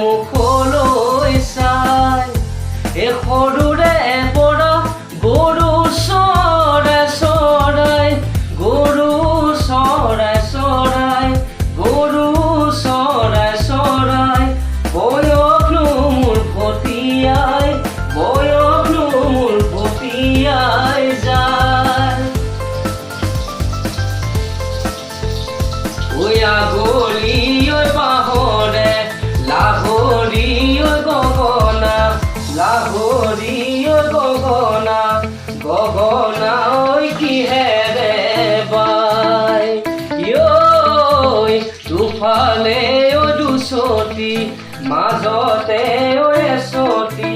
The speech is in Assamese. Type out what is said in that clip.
মুখলৈ চাই এই সৰুৰে পৰা গৰু চৰাই চৰাই গৰু চৰাই চৰাই গৰু চৰাই চৰাই বয়সনো মোৰ ভটিয়াই বয়সনো মোৰ ভটিয়াই যায় ঐ আগলি ঐ বাহৰে লাহৰি ঐ গগনা লাহৰি ঐ গগনা গগনা ঐ কিহেৰে বাই ঐ দুফালে ঐ দুচতি মাজতে ঐ এচতি